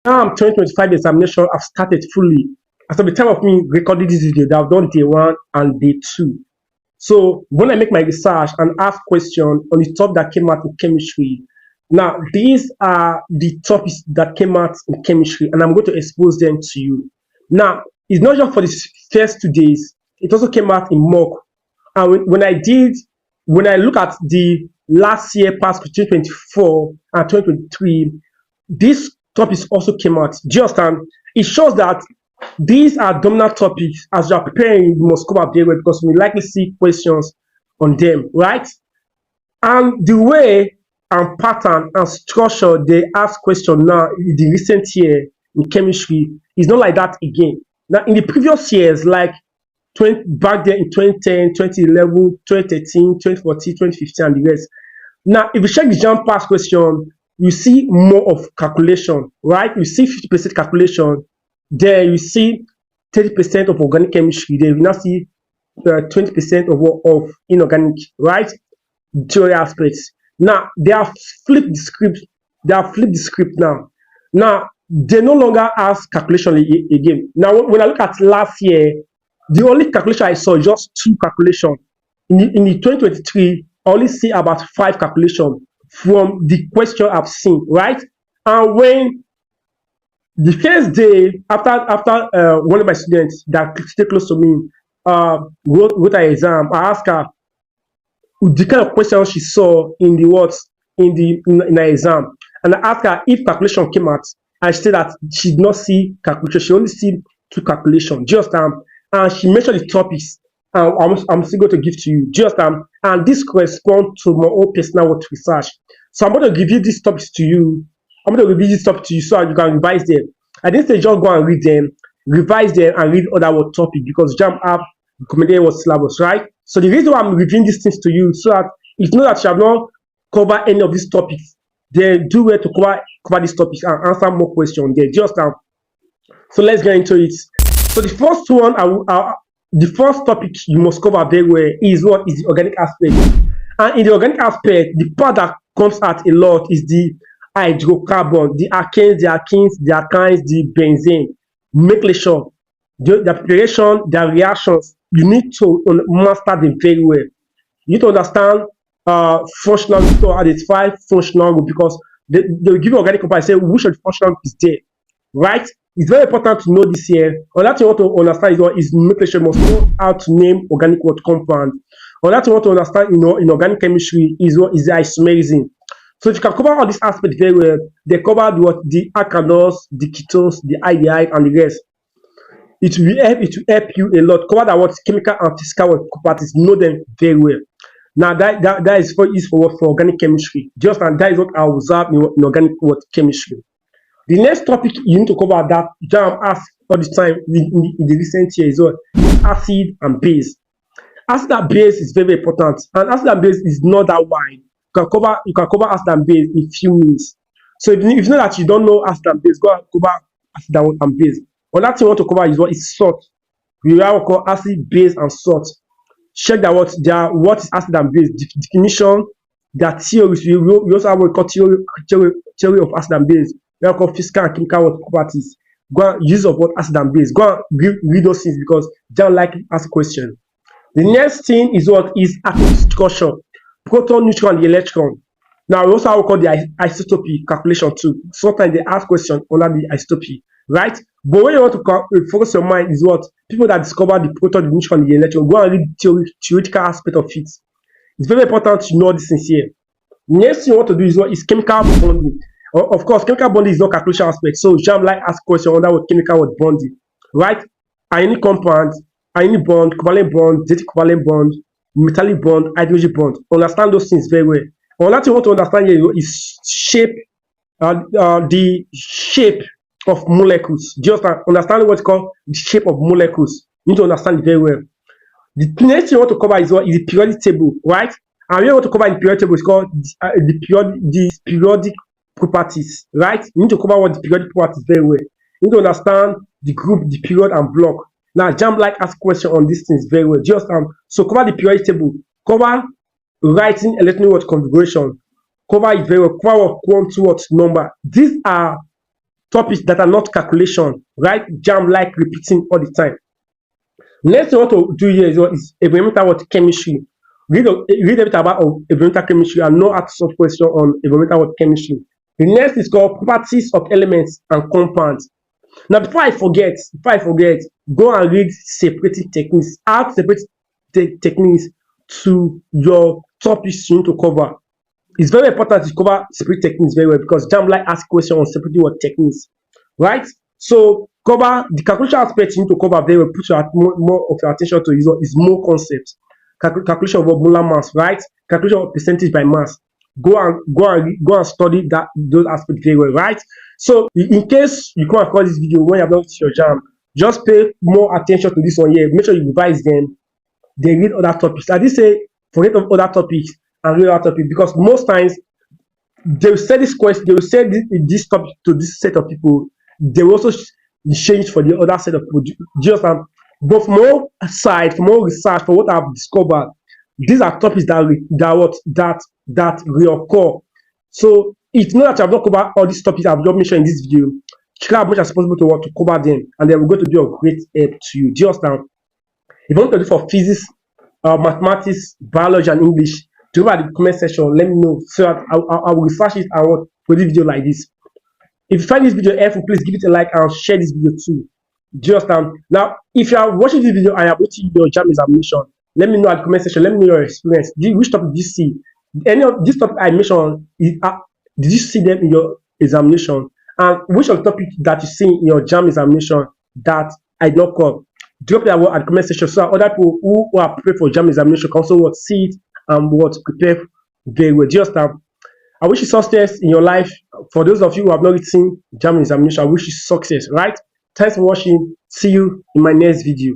Now 2025 examination have started fully. As of the time of me recording this video, they have done day 1 and day 2. So when I make my research and ask questions on the topic that came out in chemistry, now these are the topics that came out in chemistry, and I'm going to expose them to you. Now, it's not just for the first 2 days, it also came out in mock. And when I look at the last year past 2024 and 2023, these topics also came out. Do you understand? It shows that these are dominant topics. As you are preparing, you must come up there because we likely see questions on them, right? And the way and pattern and structure they ask question now in the recent year in chemistry is not like that again. Now, in the previous years, like back there in 2010, 2011, 2013, 2014, 2015, and the rest. Now, if you check the Jamb past question, you see more of calculation, right? You see 50% calculation. There you see 30% of organic chemistry. There you now see 20% of inorganic, right? Theory aspects. Now they have flipped the script. They have flipped the script now. Now they no longer ask calculation again. Now when I look at last year, the only calculation I saw is just 2 calculations. In the 2023, I only see about 5 calculations from the question I've seen, right? And when the first day after one of my students that stay close to me wrote an exam, I asked her the kind of questions she saw in the words in the exam, and I asked her if calculation came out, and she said that she did not see calculation. She only see 2 calculations. Just and she mentioned the topics. I'm still going to give to you. Just and this corresponds to my own personal research. So I'm going to give you these topics to you. I'm going to review this topic to you so that you can revise them. I didn't say just go and read them, revise them, and read other topic because Jamb have recommended was syllabus, right? So the reason why I'm reviewing these things to you so that if you know that you have not covered any of these topics, then do well to cover these topics and answer more questions there. Just so let's get into it. So the first one, the first topic you must cover very well is what is the organic aspect. And in the organic aspect, the part that comes out a lot is the hydrocarbon, the alkanes, the alkynes, the benzene. Make sure the preparation, the reactions, you need to master them very well. You need to understand functional, to identify functional group because they will give you organic compound and say which of the functional group is there, right? It's very important to know this here. Another thing you want to understand is making sure you must know how to name organic compound. Another thing you want to understand in organic chemistry is what is the isomerism. So if you can cover all these aspects very well, they cover the alkanols, the ketones, the aldehyde, and the rest. It will help you a lot. Cover that what chemical and physical properties, know them very well. Now that is for organic chemistry. Just and that is what I observe in organic chemistry. The next topic you need to cover that Jamb asks all the time in the recent years is acid and base. Acid and base is very important, and acid and base is not that wide. You can cover acid and base in few minutes. So if you know that you don't know acid and base, go and cover acid and base. Another thing you want to cover is what is salt. We have called acid, base, and salt. Check that what is acid and base, definition, their theories. We also have what we call theory of acid and base. We have called physical and chemical properties. Go and use of what acid and base. Go and read those things because they don't like ask questions. The next thing is what is atomic structure. Proton, neutron, and the electron. Now we also have what we call the isotopy calculation too. Sometimes they ask questions under the isotopy, right? But when you want to focus your mind is what people that discover the proton, the neutron, and the electron, go and read theoretical aspect of it. It's very important to know these things here. Next thing you want to do is what is chemical bonding. Of course, chemical bonding is not calculation aspect. So Jamb like ask question under what chemical bonding, right? Ionic compound, ionic bond, covalent bond, dative covalent bond, metallic bond, hydrogen bond. Understand those things very well. Another thing you want to understand here is the shape of molecules. Just understand what's called the shape of molecules. You need to understand it very well. The next thing you want to cover is what is the periodic table, right? And what you want to cover in the periodic table is called the periodic properties, right? You need to cover what the periodic properties very well. You need to understand the group, the period, and block. Now, Jamb like ask question on these things very well. Just so cover the periodic table, cover writing electron configuration, cover it very well, cover quantum number. These are topics that are not calculation, right? Jamb like repeating all the time. Next thing I want to do here is environmental chemistry. Read a bit about environmental chemistry and know how to solve questions on environmental chemistry. The next is called properties of elements and compounds. Now, before I forget, go and read separating techniques. Add separating techniques to your topics you need to cover. It's very important to cover separating techniques very well because Jamb like ask questions on separating what techniques, right? So cover the calculation aspect you need to cover very well. Put more of your attention to is more concepts. Calculation of molar mass, right? Calculation of percentage by mass. Go and study those aspects very well, right? So in case you come across this video when you have not your Jamb, just pay more attention to this one here. Make sure you revise them. Then read other topics. I did say forget of other topics and read other topics because most times they will say this question, they will say this topic to this set of people. They will also change for the other set of people. Just but for more research, for what I've discovered, these are topics that reoccur. So if you know that you have not covered all these topics I've just mentioned in this video, try as much as possible to cover them, and then we're going to do a great help to you. Do you understand? If you want to do for physics, mathematics, biology, and English, do at the comment section. Let me know so that I will research it and want for this video like this. If you find this video helpful, please give it a like and share this video too. Do you understand? Now, if you are watching this video and you are waiting your Jamb examination, let me know at the comment section. Let me know your experience. Which topic did you see? Any of this topic I mentioned, did you see them in your examination? And which of the topics that you see in your Jamb examination that I did not cover? Drop that word at the comment section so that other people who are prepared for Jamb examination can also see it and prepare very well. Do you understand? I wish you success in your life. For those of you who have not written Jamb examination, I wish you success, right? Thanks for watching. See you in my next video.